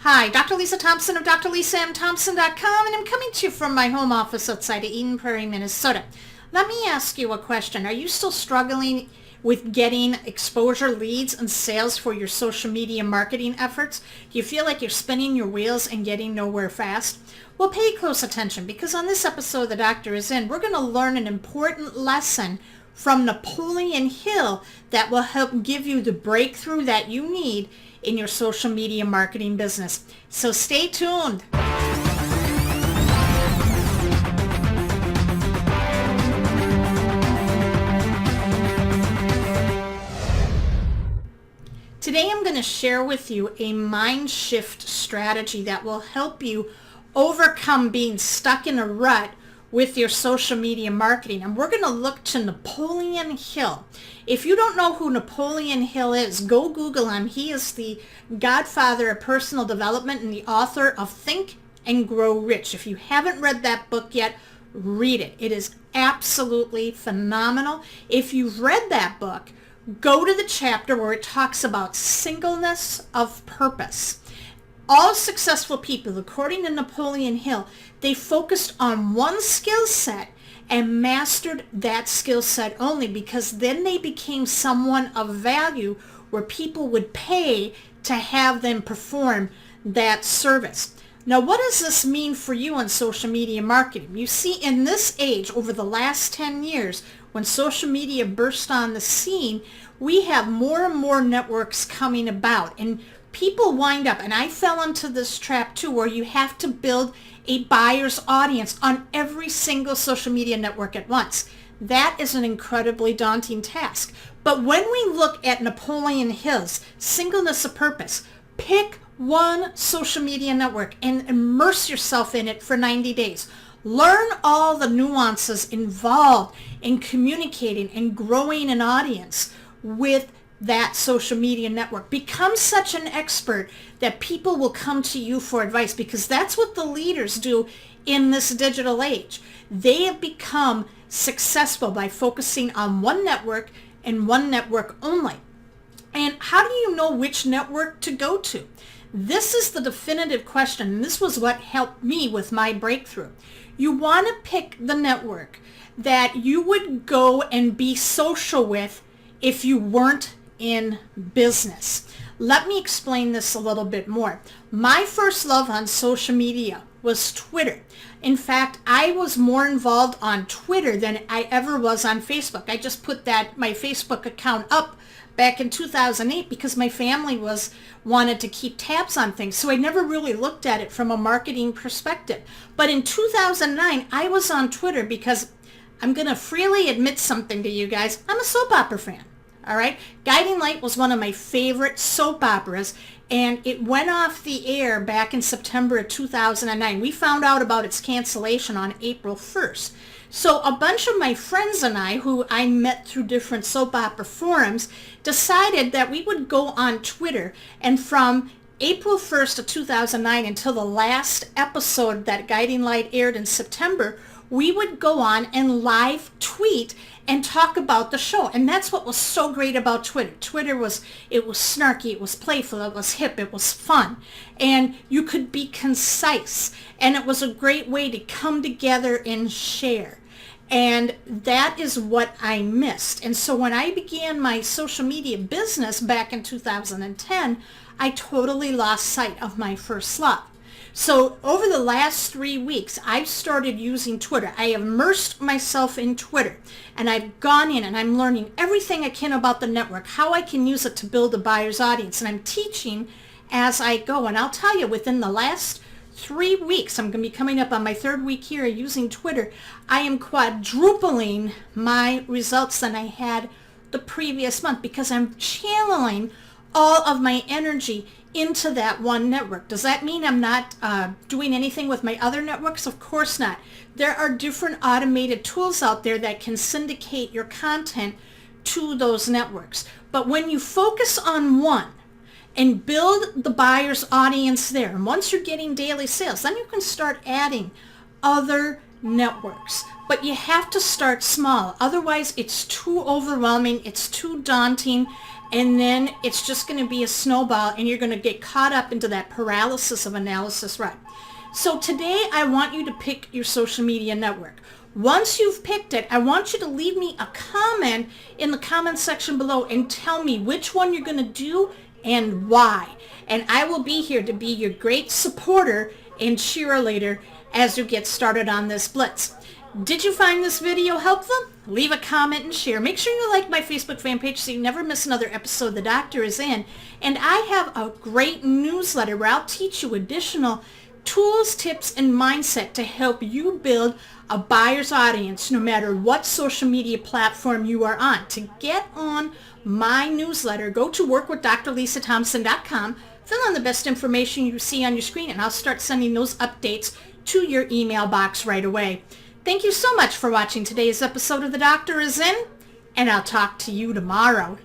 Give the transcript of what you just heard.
Hi, Dr. Lisa Thompson of drlisamthompson.com, and I'm coming to you from my home office outside of Eden Prairie, Minnesota. Let me ask you a question. Are you still struggling with getting exposure, leads, and sales for your social media marketing efforts? Do you feel like you're spinning your wheels and getting nowhere fast? Well, pay close attention, because on this episode The Doctor Is In, we're going to learn an important lesson from Napoleon Hill that will help give you the breakthrough that you need in your social media marketing business. So stay tuned. Today I'm going to share with you a mind shift strategy that will help you overcome being stuck in a rut with your social media marketing. And we're going to look to Napoleon Hill. If you don't know who Napoleon Hill is, go Google him. He is the godfather of personal development and the author of Think and Grow Rich. If you haven't read that book yet, read it. It is absolutely phenomenal. If you've read that book, go to the chapter where it talks about singleness of purpose. All successful people, according to Napoleon Hill, they focused on one skill set and mastered that skill set only, because then they became someone of value where people would pay to have them perform that service. Now, what does this mean for you on social media marketing? You see, in this age, over the last 10 years, when social media burst on the scene, we have more and more networks coming about, and people wind up, and I fell into this trap too, where you have to build a buyer's audience on every single social media network at once. That is an incredibly daunting task. But when we look at Napoleon Hill's Singleness of Purpose, pick one social media network and immerse yourself in it for 90 days. Learn all the nuances involved in communicating and growing an audience with that social media network. Become such an expert that people will come to you for advice, because that's what the leaders do in this digital age. They have become successful by focusing on one network and one network only. And how do you know which network to go to? This is the definitive question, and this was what helped me with my breakthrough. You want to pick the network that you would go and be social with if you weren't in business. Let me explain this a little bit more. My first love on social media was Twitter. In fact, I was more involved on Twitter than I ever was on Facebook. I just put my Facebook account up back in 2008 because my family wanted to keep tabs on things. So I never really looked at it from a marketing perspective. But in 2009, I was on Twitter because I'm going to freely admit something to you guys. I'm a soap opera fan. All right. Guiding Light was one of my favorite soap operas, and it went off the air back in September of 2009. We found out about its cancellation on April 1st. So a bunch of my friends and I, who I met through different soap opera forums, decided that we would go on Twitter, and from April 1st of 2009 until the last episode that Guiding Light aired in September, we would go on and live tweet and talk about the show. And that's what was so great about Twitter. Twitter was snarky, it was playful, it was hip, it was fun. And you could be concise. And it was a great way to come together and share. And that is what I missed. And so when I began my social media business back in 2010, I totally lost sight of my first love. So over the last 3 weeks, I've started using Twitter. I have immersed myself in Twitter, and I've gone in and I'm learning everything I can about the network, how I can use it to build a buyer's audience, and I'm teaching as I go. And I'll tell you, within the last 3 weeks, I'm going to be coming up on my third week here using Twitter, I am quadrupling my results than I had the previous month, because I'm channeling all of my energy into that one network. Does that mean I'm not doing anything with my other networks? Of course not. There are different automated tools out there that can syndicate your content to those networks. But when you focus on one and build the buyer's audience there, and once you're getting daily sales, then you can start adding other networks. But you have to start small. Otherwise, it's too overwhelming. It's too daunting. and then it's just going to be a snowball, and you're going to get caught up into that paralysis of analysis rut. So today I want you to pick your social media network. Once you've picked it, I want you to leave me a comment in the comment section below and tell me which one you're going to do and why. And I will be here to be your great supporter and cheerleader as you get started on this blitz. Did you find this video helpful? Leave a comment and share. Make sure you like my Facebook fan page so you never miss another episode The Doctor Is In. And I have a great newsletter where I'll teach you additional tools, tips, and mindset to help you build a buyer's audience no matter what social media platform you are on. To get on my newsletter, go to workwithdrlisathompson.com, fill in the best information you see on your screen, and I'll start sending those updates to your email box right away. Thank you so much for watching today's episode of The Doctor Is In, and I'll talk to you tomorrow.